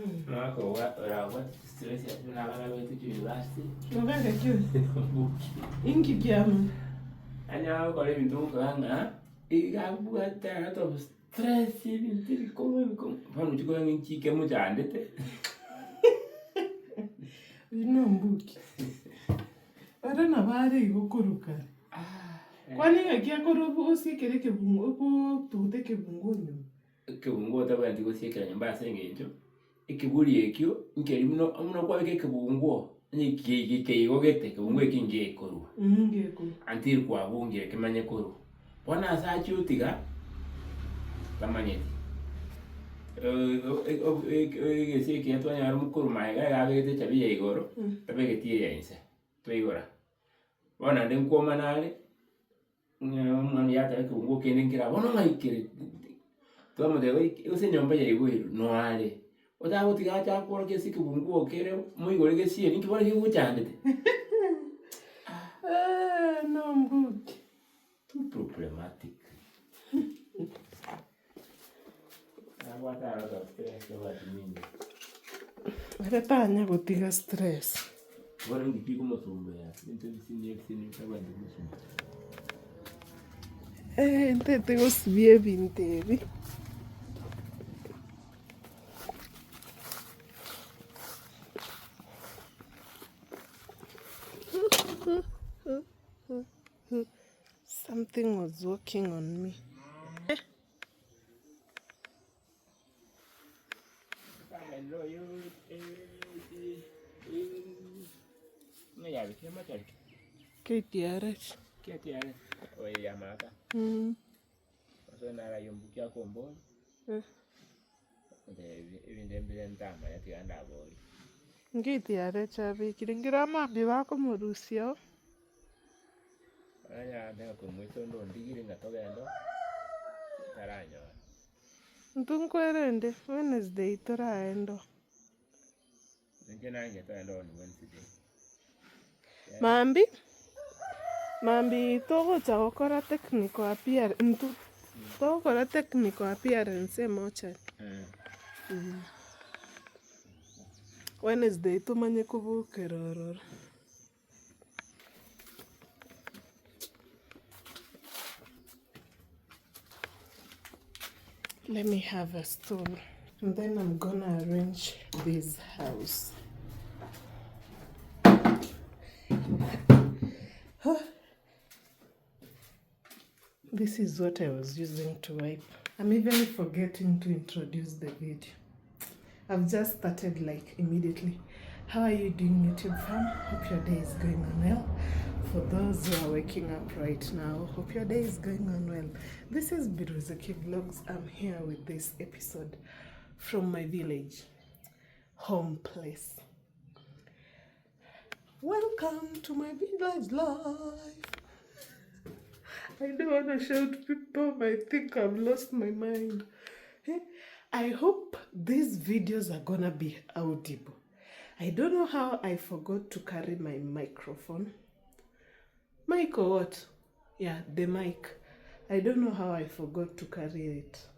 Nako what stress ya tunalala wetu university. Ngaka kyo. Inki kiamu. Anya ko le bintu kanga. Ikabuata out of stress ibintu ko pano chiko ngi ke mujandete. Bino mbuki. Ara na bare igukuruka. Kwani ngakia korobu usikere kebungo ko tute kebungonyo. Kebungo tabandi ko siekera nyamba sengenjo. Ikiburi ekyo nkeri muno kwa kebungo ni ke gogete kebungo ekinge koru. Ngeko. Antir kwa bunge kemanye koru. Bona sa chutiga tamanyeti. Ese que tu año un curma, ya que te chabilla y goro, tabe que tiene inse, tu igora. Bueno, de un comanale, ya te que un boque en que la bueno hay que. Tu amo de hoy, yo se llama ya y no ale. O da botiga ya porque sí que un boque era muy gore que sí, ni que por aquí muchante. No mbuki. Too problematic. Aretanya gutiga stress. Bora ngipiga umusumba ya. Nitebisini kabandi umusumba. Ntete gusubie bintebi. Something was working on me. KTRH. KTRH. Oye, Yamaka. So nara yombukia komboni. Ibindembele ntama yatiganda aboli. KTRH abikiringira mabi bako mu Russia. Anya ndeka kumwiso ndo ndigiri ngatogendo. Taranyo. Ntunkwerende Wednesday turaendo. Nje turaendo on Wednesday. Mambi togo chakokora technical appearance. Tokora technical appearance mocha. Wednesday tumanye kubukerororo. Let me have a stool and then I'm gonna arrange this house. This is what I was using to wipe. I'm even forgetting to introduce the video. I've just started like immediately. How are you doing, YouTube fam? Hope your day is going on well. For those who are waking up right now, hope your day is going on well. This is Biruzaki Vlogs. I'm here with this episode from my village, home place. Welcome to my village life. I don't want to shout, people might think I've lost my mind. I hope these videos are gonna be audible. I don't know how I forgot to carry my microphone. Mic or what? Yeah, the mic. I don't know how I forgot to carry it.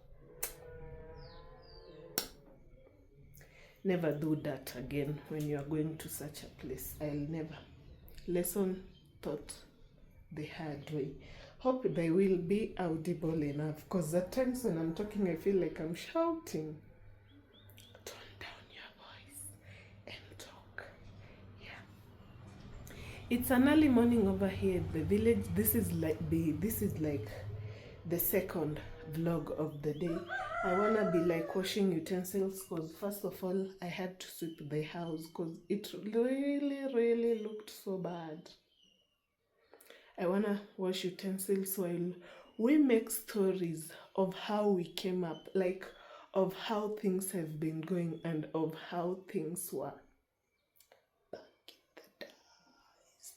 Never do that again when you are going to such a place. I'll never. Lesson taught the hard way. Hope they will be audible enough, because at times when I'm talking I feel like I'm shouting. Tone down your voice and talk. Yeah. It's an early morning over here at the village. This is like the second vlog of the day. I wanna be like washing utensils, because first of all I had to sweep the house because it really looked so bad. I wanna wash utensils while we make stories of how we came up, like of how things have been going and of how things were back in the days.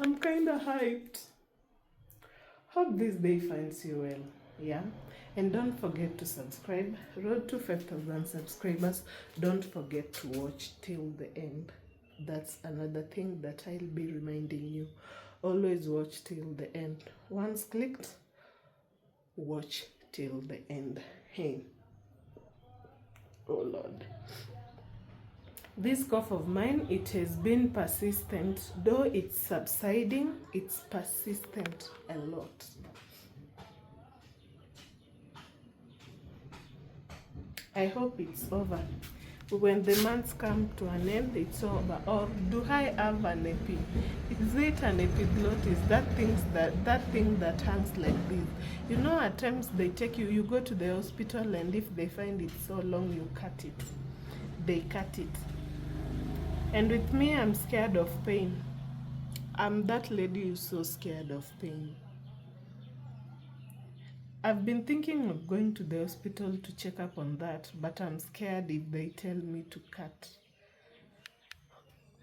I'm kinda hyped. Hope this day finds you well, yeah? And don't forget to subscribe. Road to 5,000 subscribers. Don't forget to watch till the end. That's another thing that I'll be reminding you. Always watch till the end. Once clicked, watch till the end. Hey, oh Lord. This cough of mine, it has been persistent. Though it's subsiding, it's persistent a lot. I hope it's over. When the months come to an end, it's over. Or do I have an epi? Is it an epiglottis? That thing that hangs like this. You know, at times they take you, you go to the hospital, and if they find it so long, you cut it. They cut it. And with me, I'm scared of pain. I'm that lady who's so scared of pain. I've been thinking of going to the hospital to check up on that, but I'm scared if they tell me to cut.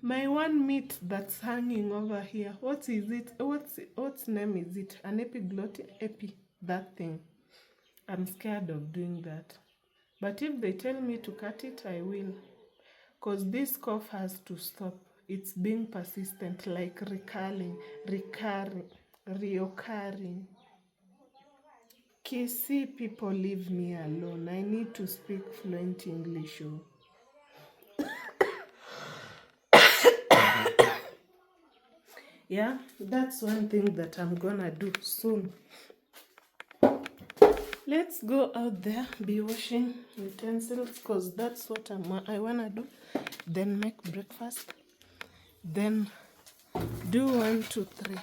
My one meat that's hanging over here, what is it? What's name is it? An epiglottis? That thing. I'm scared of doing that. But if they tell me to cut it, I will. Because this cough has to stop. It's being persistent, like reoccurring. KC people, leave me alone. I need to speak fluent English. Yeah, that's one thing that I'm gonna do soon. Let's go out there, be washing utensils, because that's what I wanna do. Then make breakfast. Then do 1, 2, 3.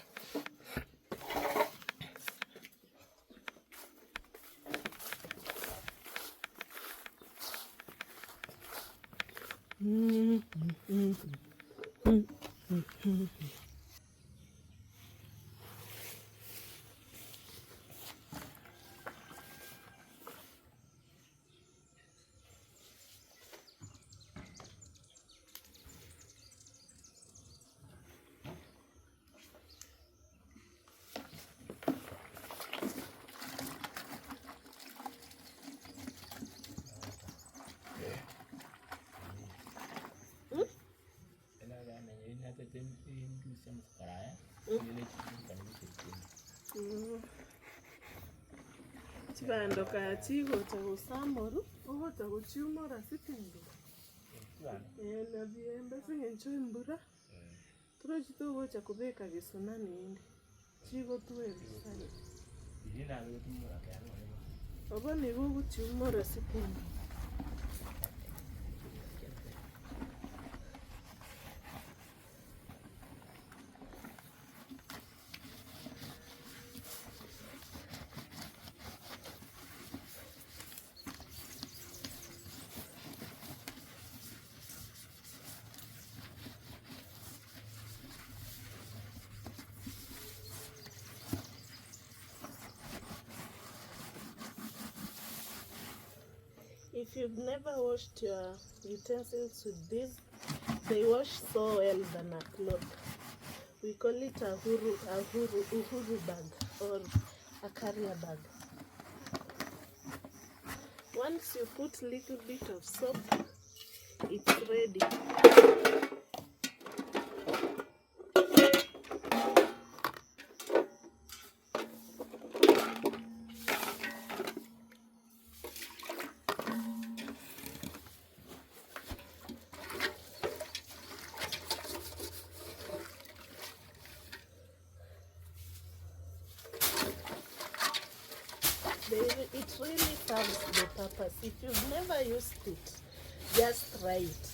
Chibando kaya chigo chago samoru, oho chago chiumora sitindo. Na viembe singencho imbura. Turo chito go chakubeka gesuna nindi. Chigo tuwe bisani. Oba ni go chiumora sitindo. If you've never washed your utensils with this, they wash so well than a cloth. We call it a uhuru bag or a carrier bag. Once you put a little bit of soap, it's ready. It really serves the purpose. If you've never used it, just try it.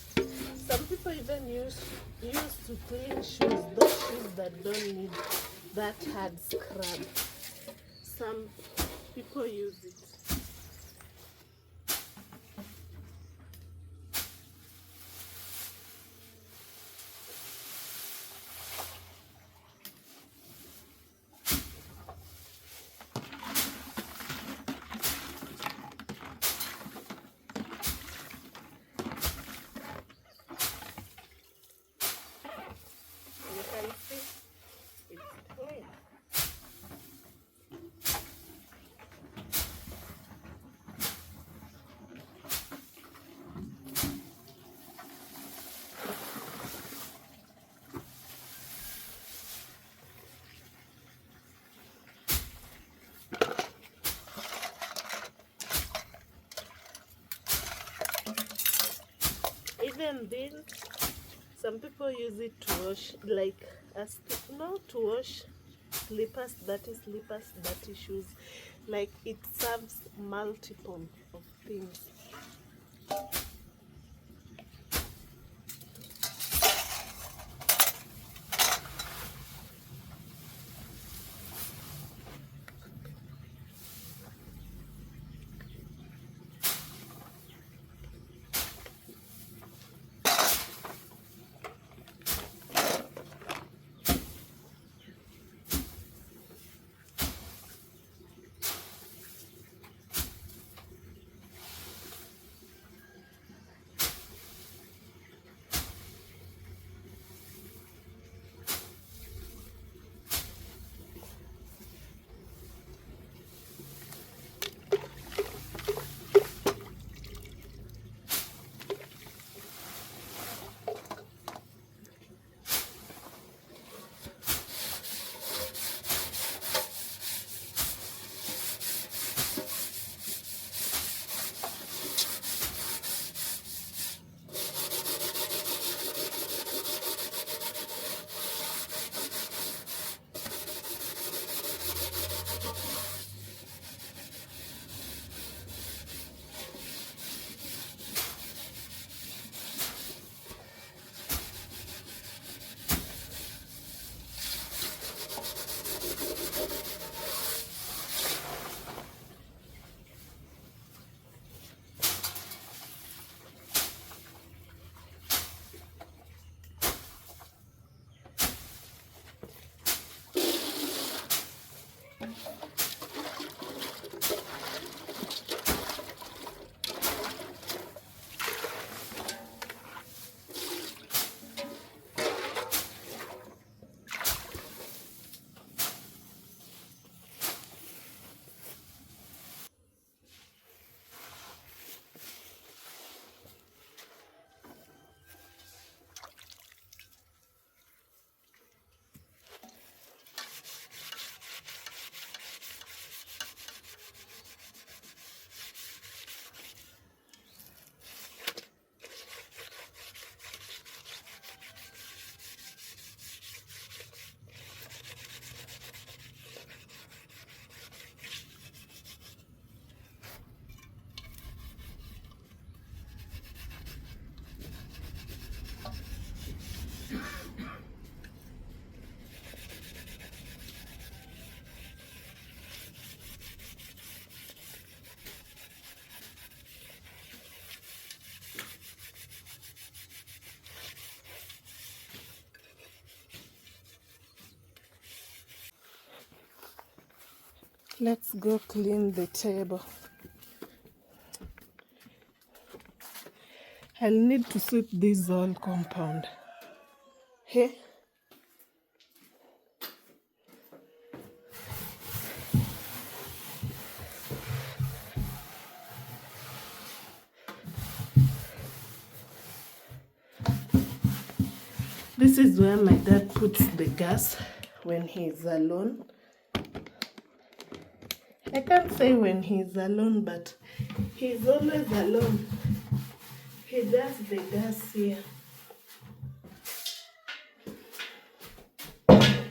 Some people even use to clean shoes, those shoes that don't need that hard scrub. Some people use it. Even beans, some people use it to wash, like to wash slippers, dirty shoes. Like it serves multiple of things. Let's go clean the table. I'll need to sweep this whole compound. Hey. This is where my dad puts the gas when he's alone. I can't say when he's alone, but he's always alone. He does the gas here. I'm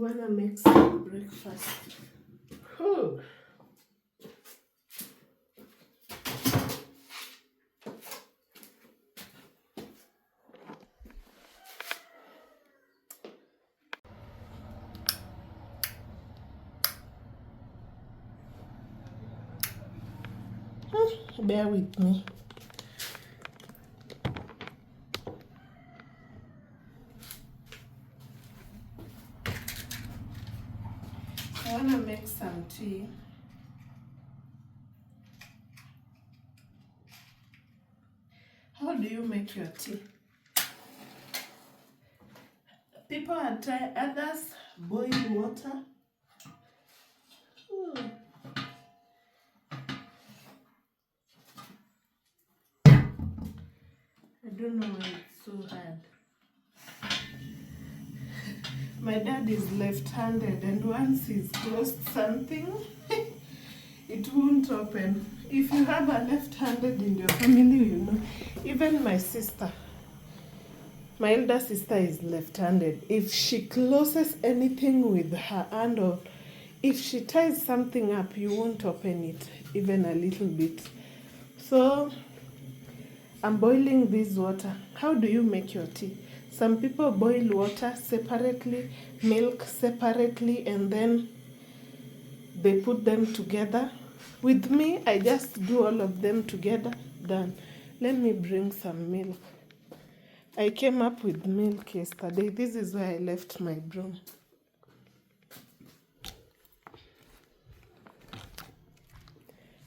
gonna make some breakfast. Whew. Bear with me. I want to make some tea. How do you make your tea? People are trying, others boil water. I don't know why it's so hard. My dad is left-handed, and once he's closed something, it won't open. If you have a left-handed in your family, you know. Even my sister, my elder sister is left-handed. If she closes anything with her hand, or if she ties something up, you won't open it even a little bit. So I'm boiling this water. How do you make your tea? Some people boil water separately, milk separately, and then they put them together. With me, I just do all of them together. Done. Let me bring some milk. I came up with milk yesterday. This is where I left my broom.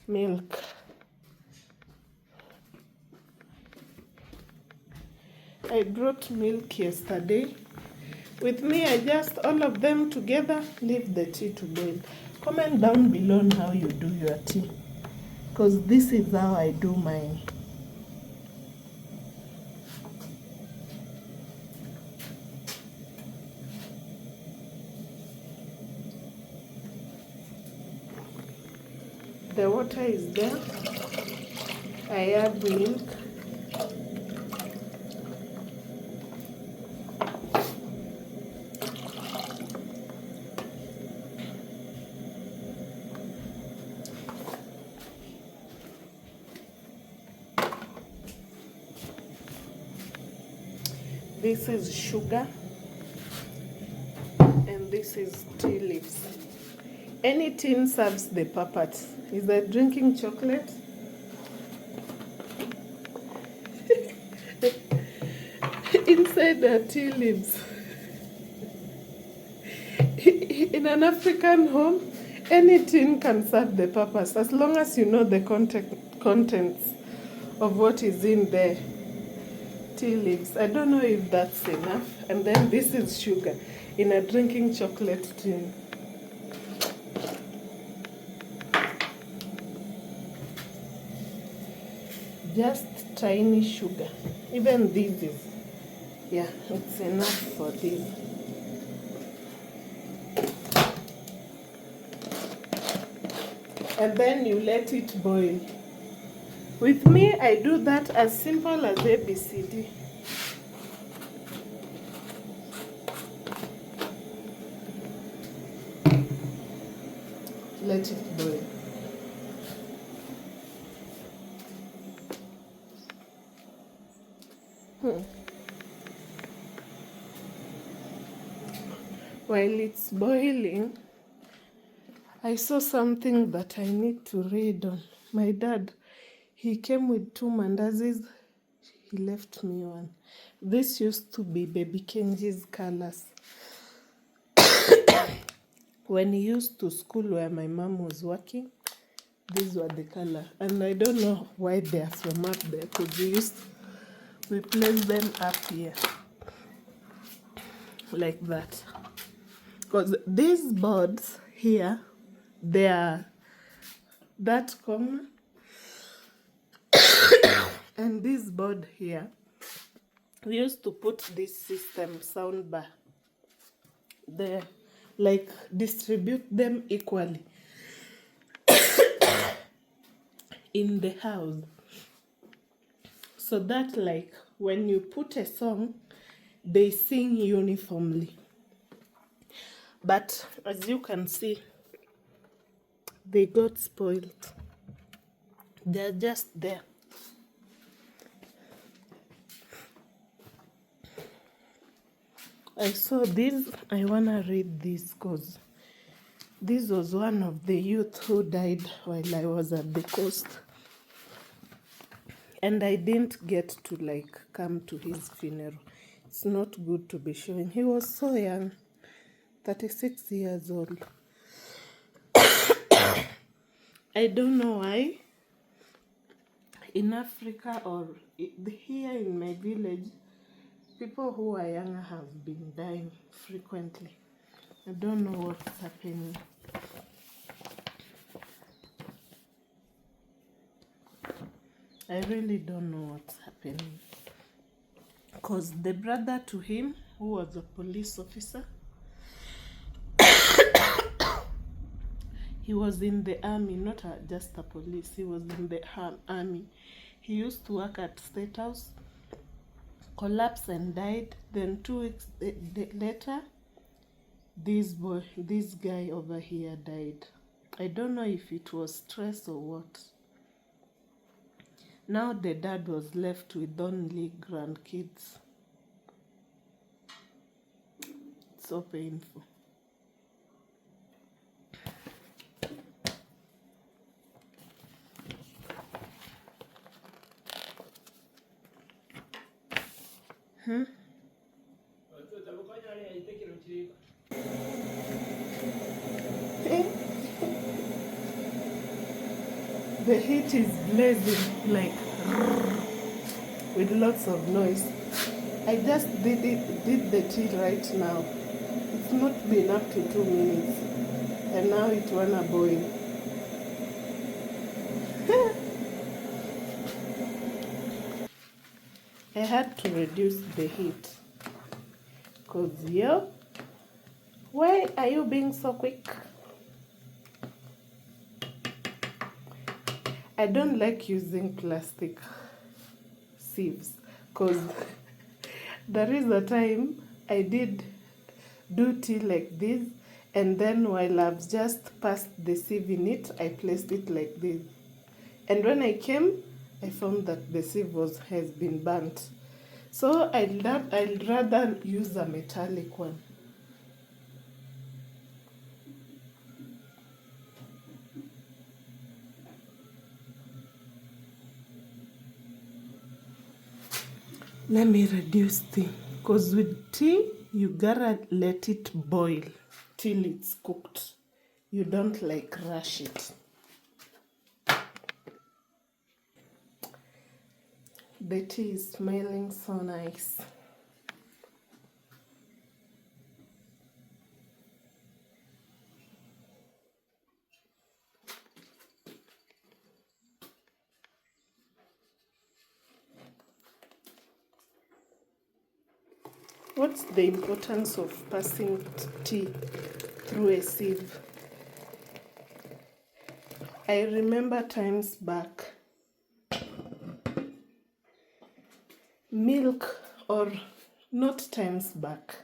Milk. I brought milk yesterday. With me, I just all of them together, leave the tea to boil. Comment down below on how you do your tea, because this is how I do mine. The water is there. I add milk. This is sugar, and this is tea leaves. Any tin serves the purpose. Is that drinking chocolate? Inside the tea leaves. In an African home, any tin can serve the purpose as long as you know the contents of what is in there. Tea leaves. I don't know if that's enough. And then this is sugar in a drinking chocolate tin. Just tiny sugar. Even this is, yeah, it's enough for this. And then you let it boil. With me, I do that as simple as ABCD. Let it boil. While it's boiling, I saw something that I need to read on. My dad, he came with 2 mandazis. He left me one. This used to be Baby Kenji's colors. When he used to school where my mom was working, these were the color. And I don't know why they are from up there, because we place them up here. Like that. Because these boards here, they are that corner. And this board here, we used to put this system soundbar there, like distribute them equally in the house, so that like when you put a song, they sing uniformly. But as you can see, they got spoiled. They're just there. I saw this. I wanna read this because this was one of the youth who died while I was at the coast. And I didn't get to like come to his funeral. It's not good to be showing. He was so young, 36 years old. I don't know why. In Africa or here in my village, people who are younger have been dying frequently. I don't know what's happening. I really don't know what's happening. Because the brother to him, who was a police officer, He was in the army, not just a police. He was in the army. He used to work at State House, collapsed and died. Then 2 weeks later, this guy over here died. I don't know if it was stress or what. Now the dad was left with only grandkids. So painful. The heat is blazing like with lots of noise. I just did the tea right now. It's not been up to 2 minutes, and now it wanna boil. I had to reduce the heat, cause why are you being so quick? I don't like using plastic sieves, cause there is a time I did do tea like this, and then while I've just passed the sieve in it, I placed it like this. And when I came, I found that the sieve has been burnt. So I'd rather use a metallic one. Let me reduce tea, because with tea, you gotta let it boil till it's cooked. You don't like rush it. The tea is smelling so nice. What's the importance of passing tea through a sieve? I remember times back, milk, or not times back,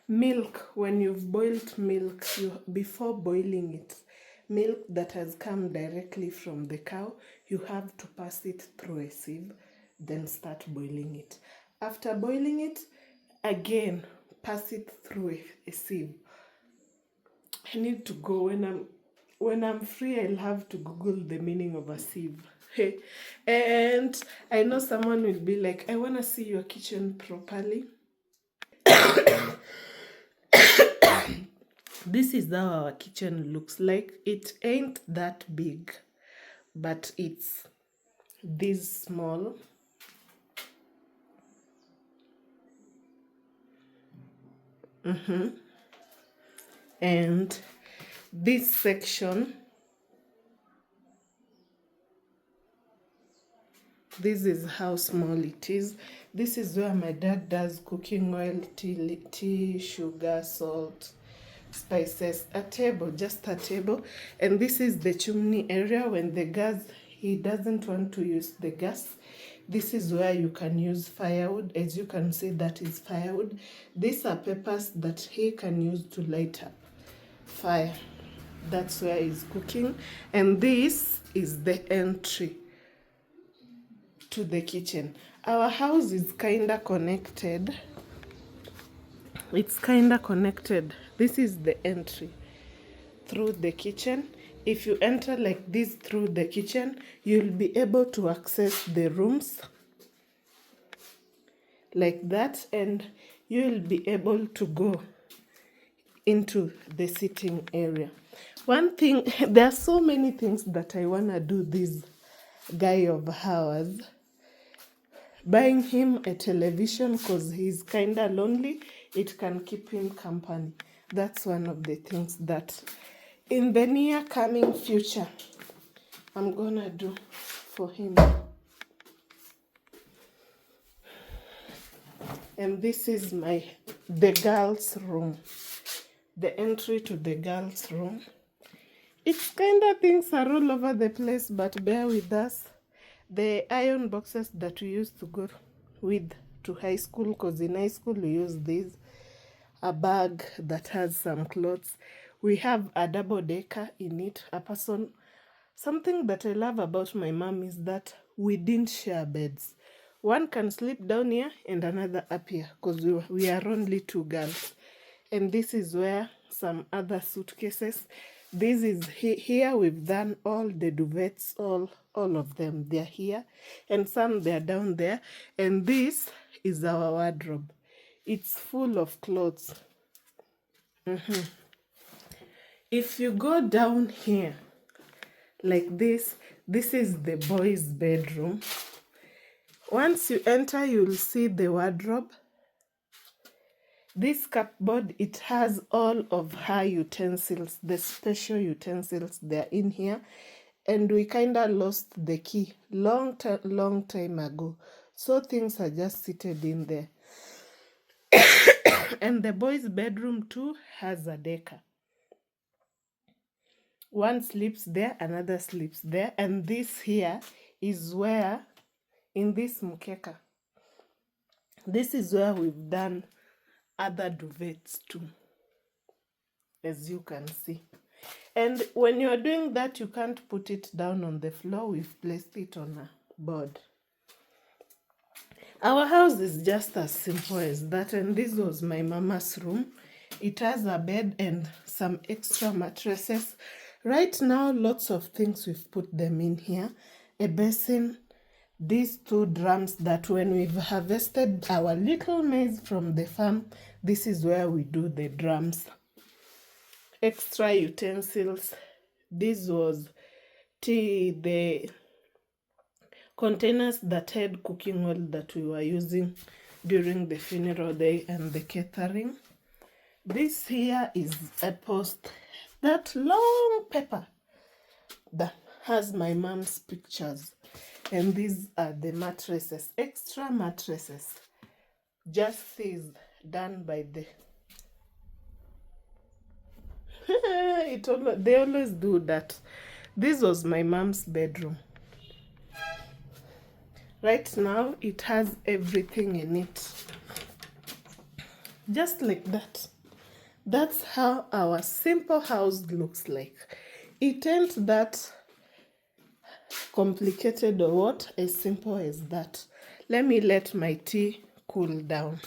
milk, when you've boiled milk, before boiling it, milk that has come directly from the cow, you have to pass it through a sieve, then start boiling it. After boiling it, again, pass it through a sieve. I need to go. When I'm free, I'll have to Google the meaning of a sieve. And I know someone will be like, I want to see your kitchen properly. This is how our kitchen looks like. It ain't that big, but it's this small. And this section, this is how small it is. This is where my dad does cooking oil, tea, sugar, salt, spices, a table, just a table. And this is the chimney area. When the gas, he doesn't want to use the gas, this is where you can use firewood. As you can see, that is firewood. These are peppers that he can use to light up fire. That's where he's cooking. And this is the entry to the kitchen. Our house is kinda connected. It's kinda connected. This is the entry through the kitchen. If you enter like this through the kitchen, you'll be able to access the rooms like that, and you'll be able to go into the sitting area. One thing, there are so many things that I want to do this guy of ours. Buying him a television, because he's kind of lonely. It can keep him company. That's one of the things that in the near coming future I'm gonna do for him. And this is the girls' room. The entry to the girls' room. It's kind of things are all over the place, but bear with us. The iron boxes that we used to go with to high school, because in high school we use these, a bag that has some clothes. We have a double decker in it. Something that I love about my mom is that we didn't share beds. One can sleep down here and another up here, because we are only two girls. And this is where some other suitcases. This is here we've done all the duvets, all of them. They're here, and some they're down there. And this is our wardrobe. It's full of clothes. If you go down here like this is the boys' bedroom. Once you enter, you'll see the wardrobe. This cupboard, it has all of her utensils, the special utensils, they're in here. And we kind of lost the key long time ago. So things are just seated in there. And the boys' bedroom too has a decker. One sleeps there, another sleeps there. And this here is where, in this mkeka, this is where we've done other duvets too, as you can see. And when you're doing that, you can't put it down on the floor. We've placed it on a board. Our house is just as simple as that. And this was my mama's room. It has a bed and some extra mattresses. Right now, lots of things, we've put them in here. A basin, these two drums that when we've harvested our little maize from the farm, this is where we do the drums. Extra utensils. This was the containers that had cooking oil that we were using during the funeral day and the catering. This here is a post, that long paper that has my mom's pictures. And these are the mattresses, extra mattresses. Just these done by the... they always do that. This was my mom's bedroom. Right now, it has everything in it. Just like that. That's how our simple house looks like. It ain't that complicated or what, as simple as that. Let me let my tea cool down.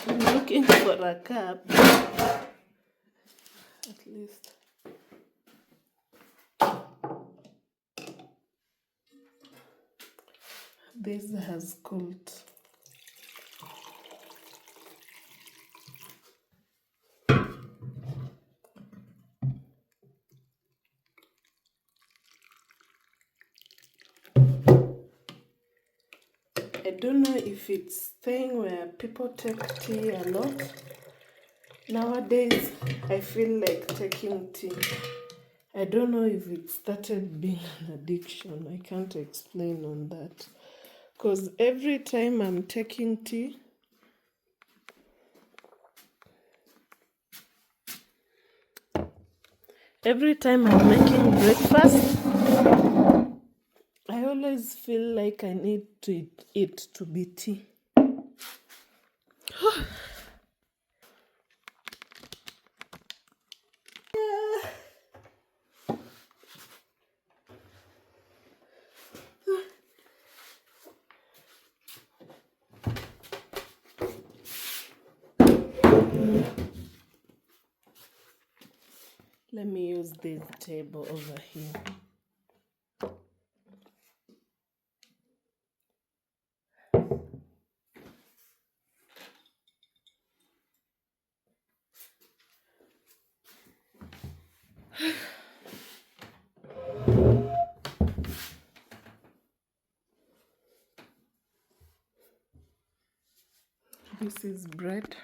Looking for a cup, at least. This has cooled. I don't know if it's thing where people take tea a lot. Nowadays, I feel like taking tea. I don't know if it started being an addiction. I can't explain on that. Because every time I'm taking tea, every time I'm making breakfast, I always feel like I need it to be tea. Let me use this table over here. This is bread.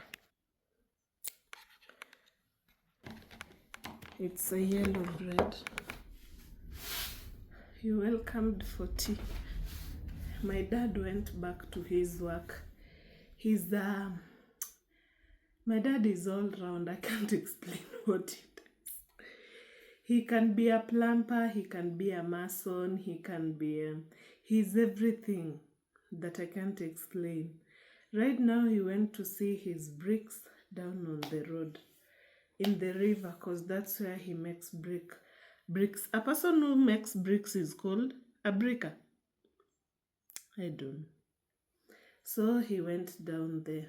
It's a yellow bread. You welcomed for tea. My dad went back to his work. My dad is all round. I can't explain what it is. He can be a plumber, he can be a mason, he's everything that I can't explain. Right now he went to see his bricks down on the road, in the river, because that's where he makes bricks. A person who makes bricks is called a bricker. I don't know. So he went down there.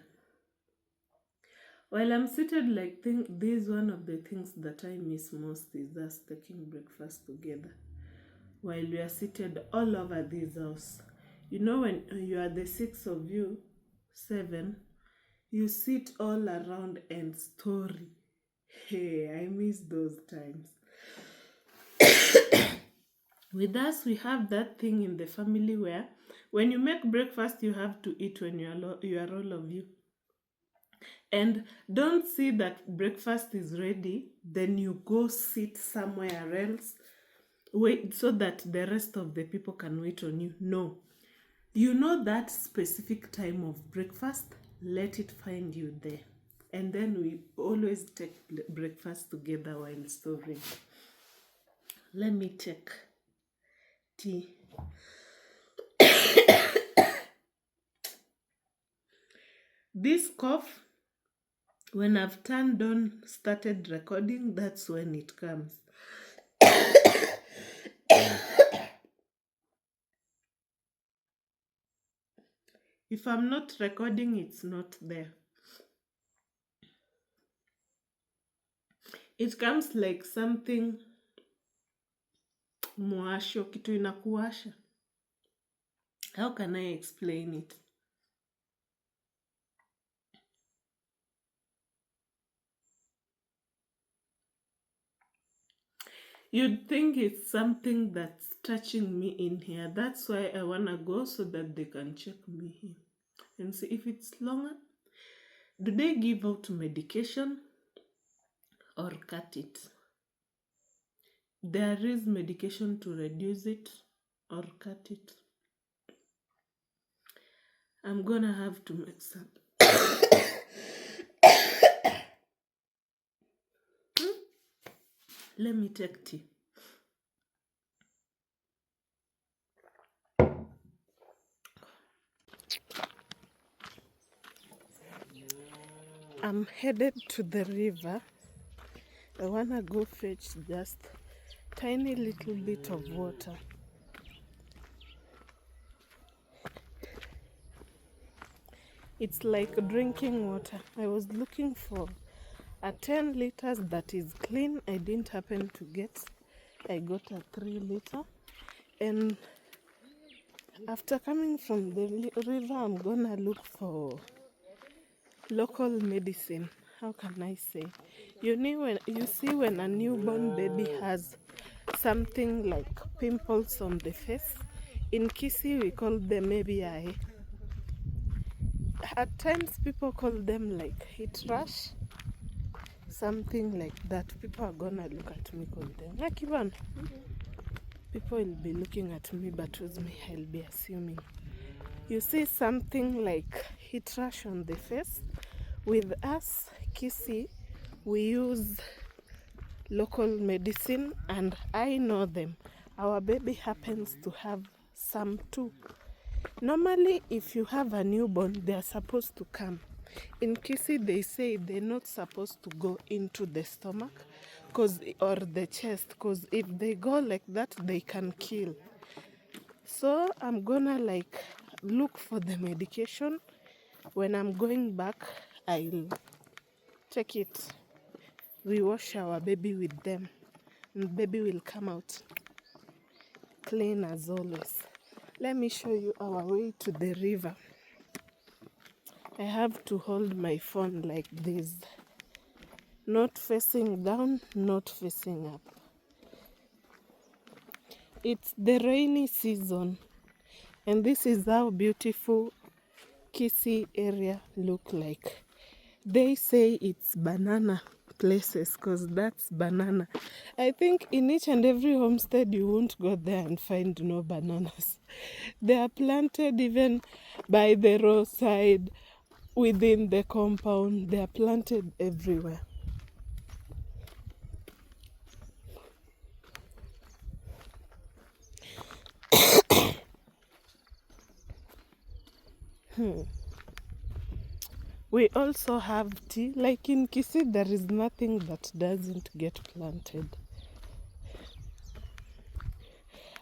While I'm seated like this, one of the things that I miss most is us taking breakfast together. While we are seated all over this house. You know, when you are the 6 of you, 7, you sit all around and story. Hey, I miss those times. With us, we have that thing in the family where when you make breakfast, you have to eat when you are all of you. And don't see that breakfast is ready, then you go sit somewhere else, wait so that the rest of the people can wait on you. No. You know that specific time of breakfast, let it find you there. And then we always take breakfast together while storing. Let me take tea. This cough, when I've turned on, started recording, that's when it comes. If I'm not recording, it's not there. It comes like something mwasho, kitu inakuwasha. How can I explain it? You'd think it's something that's touching me in here. That's why I want to go so that they can check me here and see if it's longer. Do they give out medication or cut it? There is medication to reduce it or cut it. I'm gonna have to make some. Let me take tea. I'm headed to the river. I wanna go fetch just tiny little bit of water. It's like drinking water. I was looking for a 10 liters that is clean. I didn't happen to get. I got a 3 liter. And after coming from the river, I'm gonna look for local medicine. How can I say? You see when a newborn baby has something like pimples on the face. In Kisii, we call them ebiae. At times, people call them like heat rash. Something like that. People are gonna look at me, call them like even. People will be looking at me, but with me, I'll be assuming. You see something like heat rash on the face. With us, Kisii, we use local medicine, and I know them. Our baby happens to have some too. Normally, if you have a newborn, they are supposed to come. In Kisii, they say they're not supposed to go into the stomach or the chest, because if they go like that, they can kill. So I'm gonna look for the medication. When I'm going back, I'll take it. We wash our baby with them, and baby will come out clean as always. Let me show you our way to the river. I have to hold my phone like this, not facing down, not facing up. It's the rainy season, and this is how beautiful Kisii area look like? They say it's banana places because that's banana. I think in each and every homestead you won't go there and find no bananas. They are planted even by the roadside, within the compound. They are planted everywhere. We also have tea. Like in Kisii, there is nothing that doesn't get planted.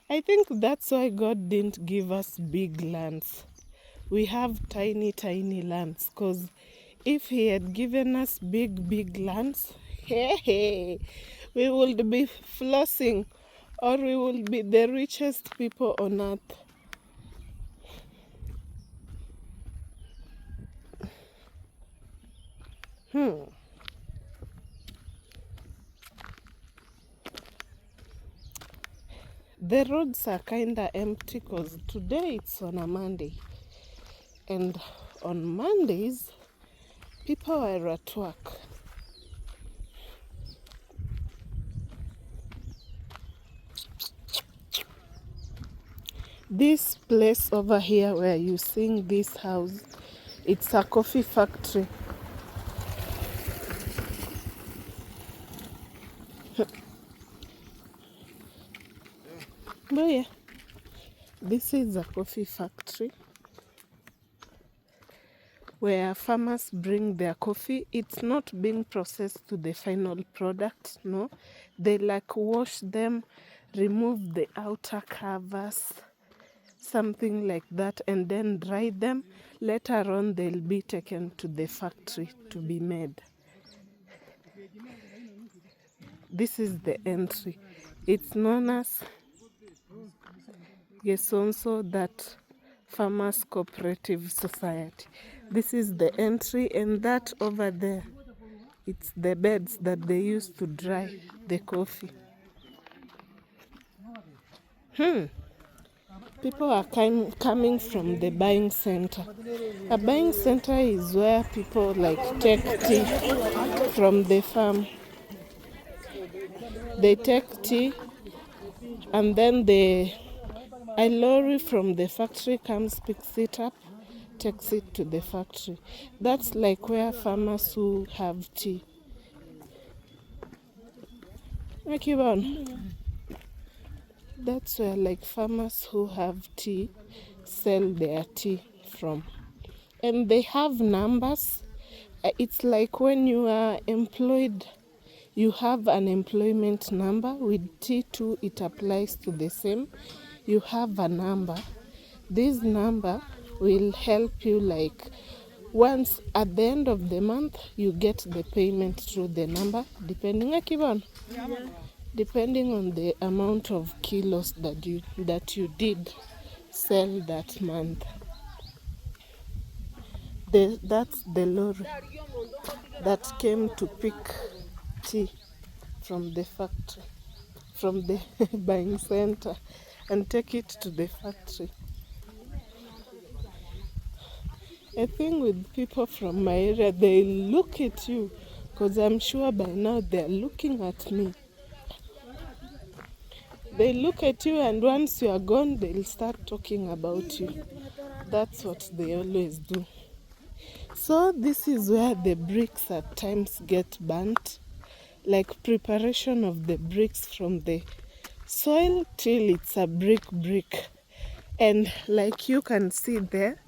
I think that's why God didn't give us big lands. We have tiny lands, because if He had given us big lands, hey, we would be flossing, or we will be the richest people on earth. The roads are kinda empty because today it's on a Monday, and on Mondays people are at work. This place over here where you seeing this house, it's a coffee factory. But yeah, this is a coffee factory where farmers bring their coffee. It's not being processed to the final product, no. They like wash them, remove the outer covers, something like that, and then dry them. Later on they'll be taken to the factory to be made. This is the entry. It's known as Gesonso, that Farmers Cooperative Society. This is the entry, and that over there, it's the beds that they use to dry the coffee. People are coming from the buying center. A buying center is where people like take tea from the farm. They take tea, and then a lorry from the factory comes, picks it up, takes it to the factory. That's like where farmers who have tea. That's where like farmers who have tea sell their tea from. And they have numbers. It's like when you are employed, you have an employment number. With T2, it applies to the same. You have a number. This number will help you, like, once at the end of the month, you get the payment through the number, depending on the amount of kilos that you did sell that month. That's the lorry that came to pick tea from the factory, from the buying center, and take it to the factory. I think with people from my area, they look at you, because I'm sure by now they're looking at me. They look at you, and once you are gone, they'll start talking about you. That's what they always do. So this is where the bricks at times get burnt, like preparation of the bricks from the soil till it's a brick. And like you can see there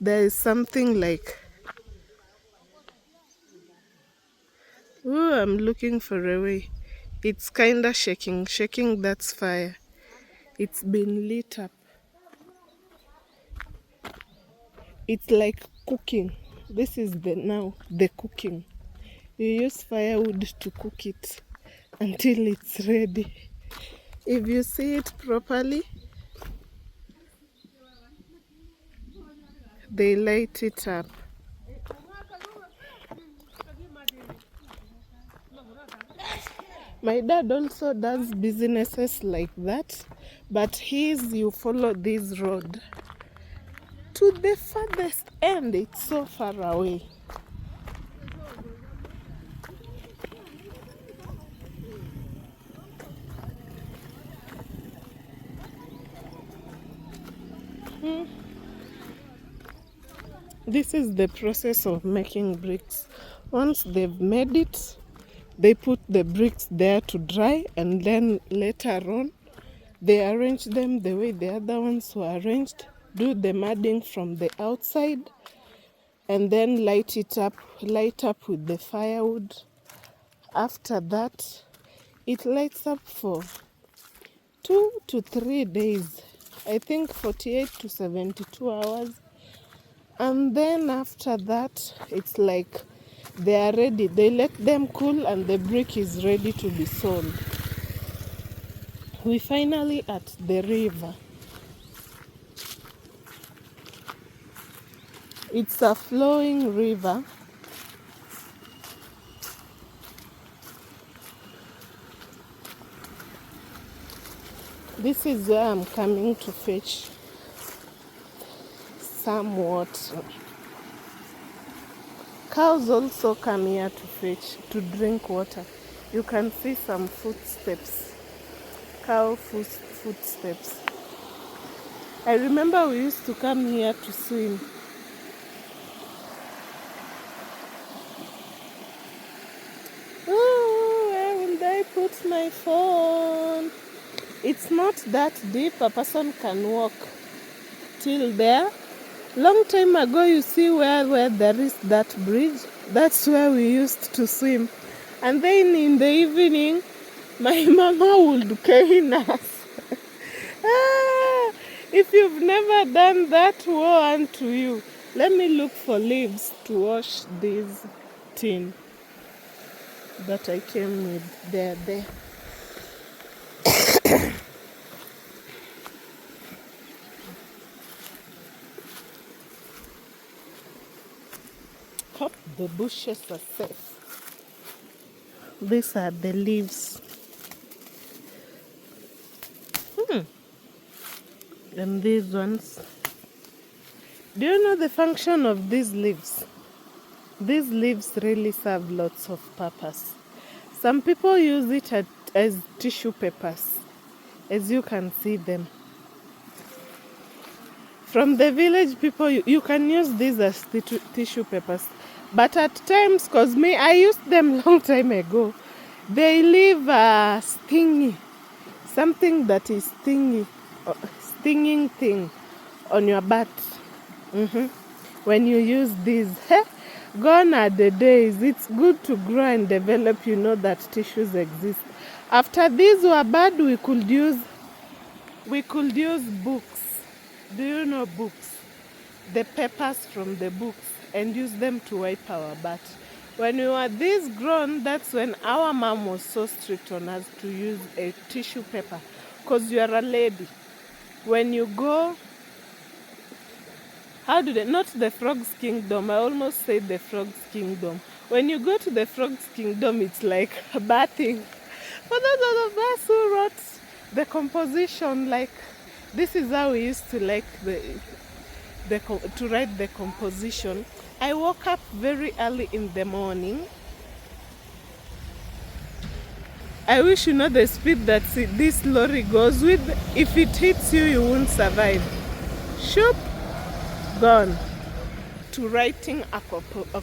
is something like, I'm looking for a way. It's kinda shaking, that's fire. It's been lit up. It's like cooking. This is the cooking. You use firewood to cook it until it's ready. If you see it properly, they light it up. My dad also does businesses like that, but you follow this road. to the farthest end. It's so far away. This is the process of making bricks. Once they've made it, they put the bricks there to dry, and then later on they arrange them the way the other ones were arranged, do the mudding from the outside, and then light up with the firewood. After that, it lights up for 2 to 3 days, I think 48 to 72 hours. And then after that, it's like they are ready. They let them cool and the brick is ready to be sold. We finally at the river. It's a flowing river. This is where I'm coming to fetch some water. Cows also come here to drink water. You can see some footsteps, cow footsteps. I remember we used to come here to swim. Oh, where will I put my phone? It's not that deep. A person can walk till there. Long time ago, you see where there is that bridge, that's where we used to swim. And then in the evening, my mama would cane us. If you've never done that, woe unto you. Let me look for leaves to wash this tin that I came with. There. Hope the bushes are safe. These are the leaves. And these ones. Do you know the function of these leaves? These leaves really serve lots of purpose. Some people use it as tissue papers, as you can see them. From the village people, you can use these as tissue papers. But at times, cause me, I used them long time ago, they leave a something that is stinging thing on your butt. When you use these, gone are the days. It's good to grow and develop, you know that tissues exist. After these were bad, we could use books. Do you know books? The papers from the books, and use them to wipe our butt. When we were this grown, that's when our mom was so strict on us to use a tissue paper, because you are a lady. When you go, not the Frog's Kingdom, I almost said the Frog's Kingdom. When you go to the Frog's Kingdom, it's like bathing. For those of us who wrote the composition, like, this is how we used to like to write the composition. I woke up very early in the morning. I wish you know the speed that this lorry goes with. If it hits you, you won't survive. Shoop, gone. To writing a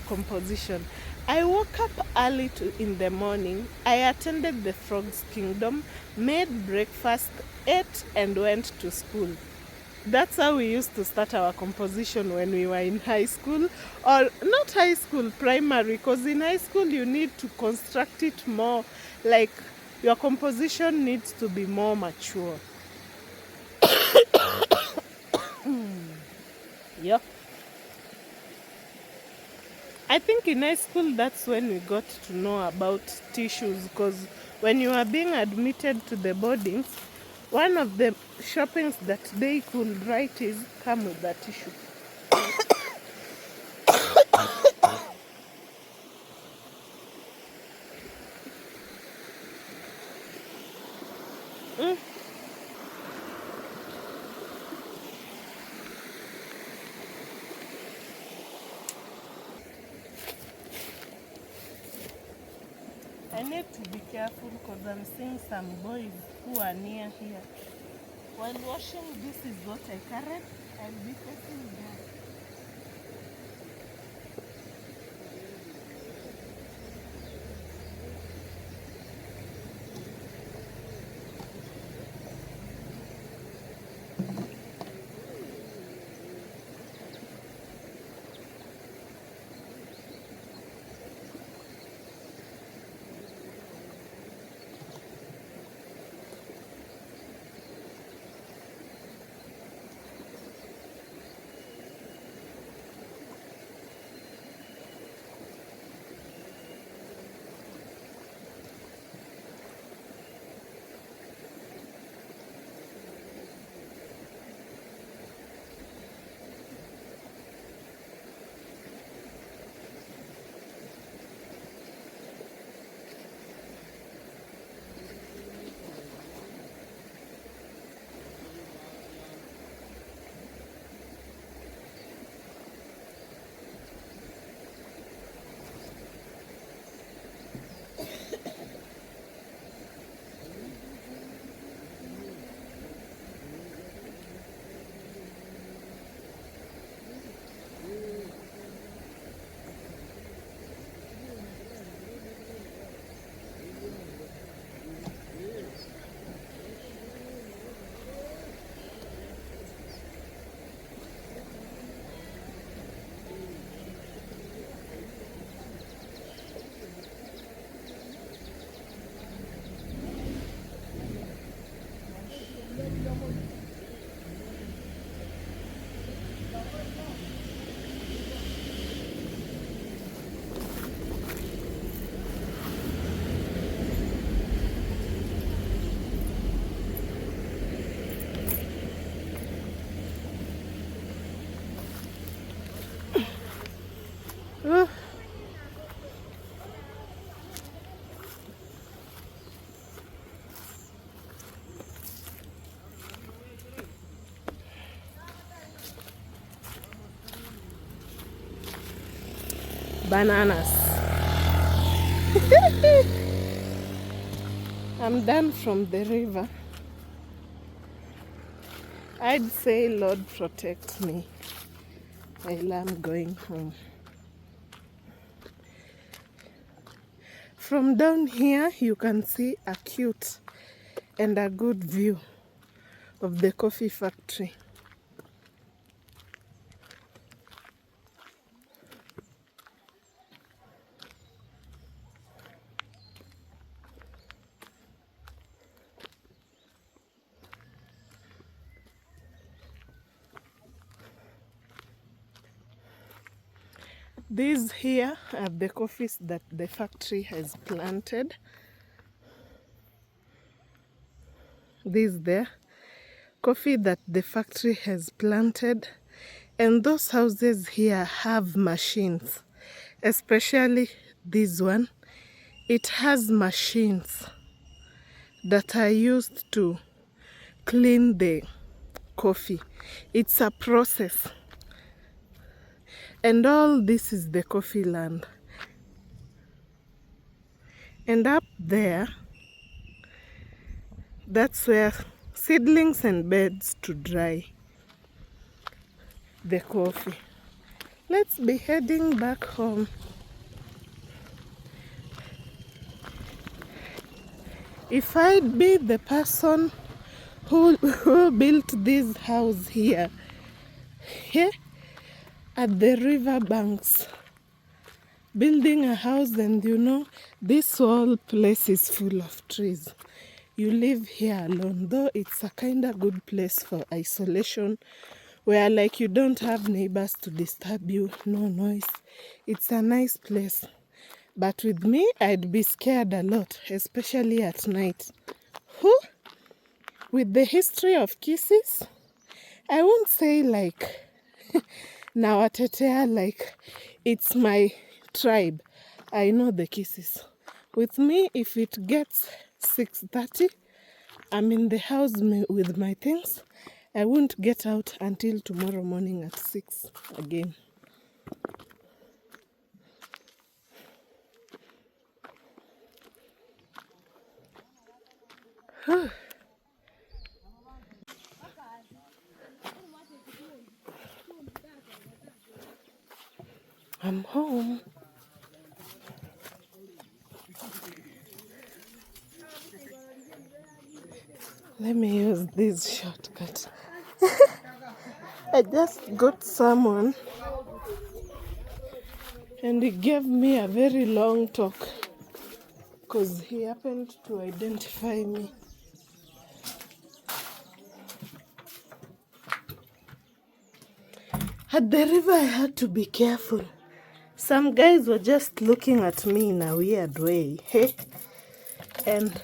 composition. I woke up early in the morning. I attended the Frog's Kingdom, made breakfast, ate, and went to school. That's how we used to start our composition when we were in high school, or not high school, primary, because in high school you need to construct it more, like your composition needs to be more mature. Yep. I think in high school that's when we got to know about tissues, because when you are being admitted to the boardings, one of the shoppings that they could write is come with a tissue. I need to be careful because I'm seeing some boys who are near here. While washing, this is what I carried. I'll be facing them. Bananas. I'm done from the river. I'd say Lord protect me while I'm going home. From down here you can see a cute and a good view of the coffee factory. These here are the coffees that the factory has planted. These there, coffee that the factory has planted. And those houses here have machines, especially this one. It has machines that are used to clean the coffee. It's a process. And all this is the coffee land. And up there, that's where seedlings and beds to dry the coffee. Let's be heading back home. If I'd be the person who built this house here at the river banks, building a house, and you know this whole place is full of trees. You live here alone, though it's a kind of good place for isolation, where like you don't have neighbors to disturb you, no noise. It's a nice place. But with me, I'd be scared a lot, especially at night. With the history of kisses, I won't say like Nawatetea, like it's my tribe. I know the kisses. With me, if it gets 6:30, I'm in the house with my things. I won't get out until tomorrow morning at 6 again. I'm home. Let me use this shortcut. I just got someone and he gave me a very long talk because he happened to identify me. At the river, I had to be careful. Some guys were just looking at me in a weird way. And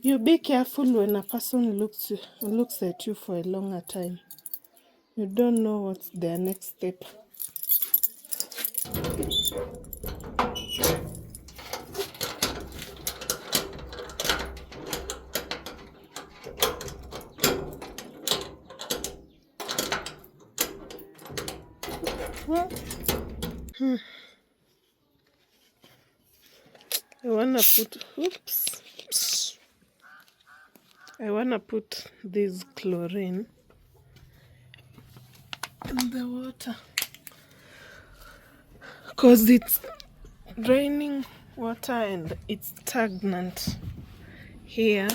you be careful when a person looks at you for a longer time. You don't know what's their next step. I wanna put this chlorine in the water because it's draining water and it's stagnant here.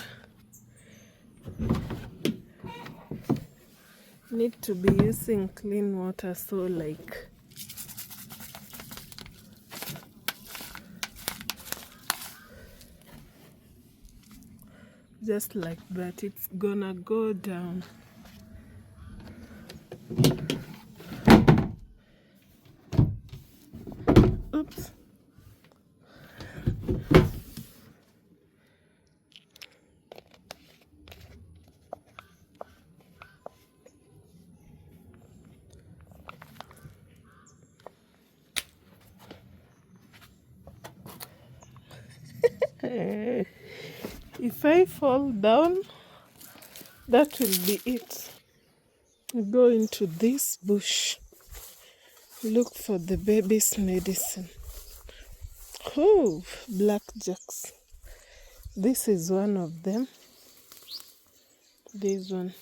Need to be using clean water, so like just like that, it's gonna go down. Oops. If I fall down, that will be it. Go into this bush, look for the baby's medicine. Oh, blackjacks. This is one of them. This one.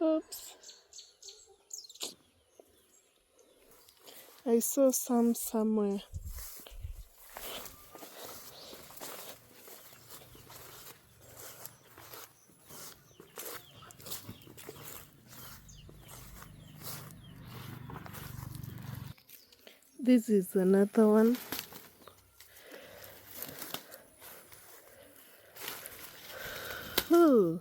Oops. I saw some somewhere. This is another one. Oh.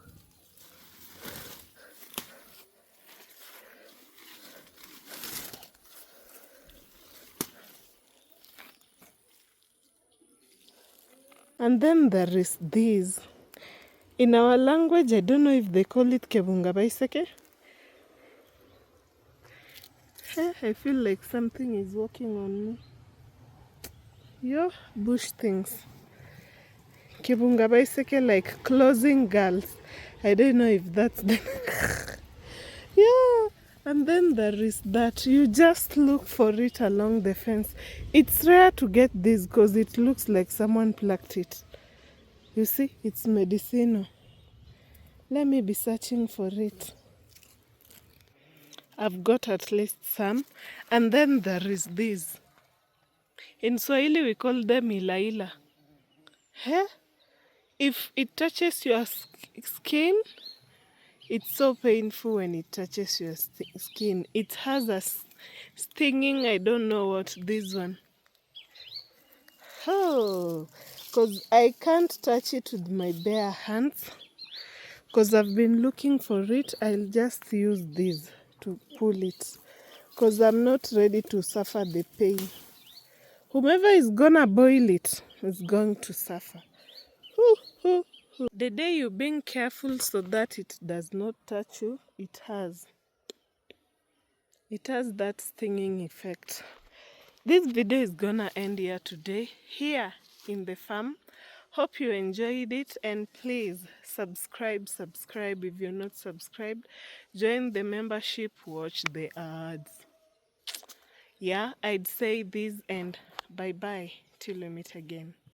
And then there is this. In our language, I don't know if they call it kebunga baiseke. I feel like something is walking on me. Yo, bush things. Kebunga baiseke, like closing girls. I don't know if that's the... Yeah. And then there is that. You just look for it along the fence. It's rare to get this because it looks like someone plucked it. You see, it's medicinal. Let me be searching for it. I've got at least some. And then there is this. In Swahili, we call them ilaila. If it touches your skin, it's so painful when it touches your skin. It has a stinging, I don't know what, this one. Oh, because I can't touch it with my bare hands. Because I've been looking for it, I'll just use this to pull it. Because I'm not ready to suffer the pain. Whomever is gonna boil it is going to suffer. The day you're being careful so that it does not touch you, it has that stinging effect. This video is gonna end here today, here in the farm. Hope you enjoyed it, and please subscribe if you're not subscribed. Join the membership, watch the ads. Yeah, I'd say this, and bye bye till we meet again.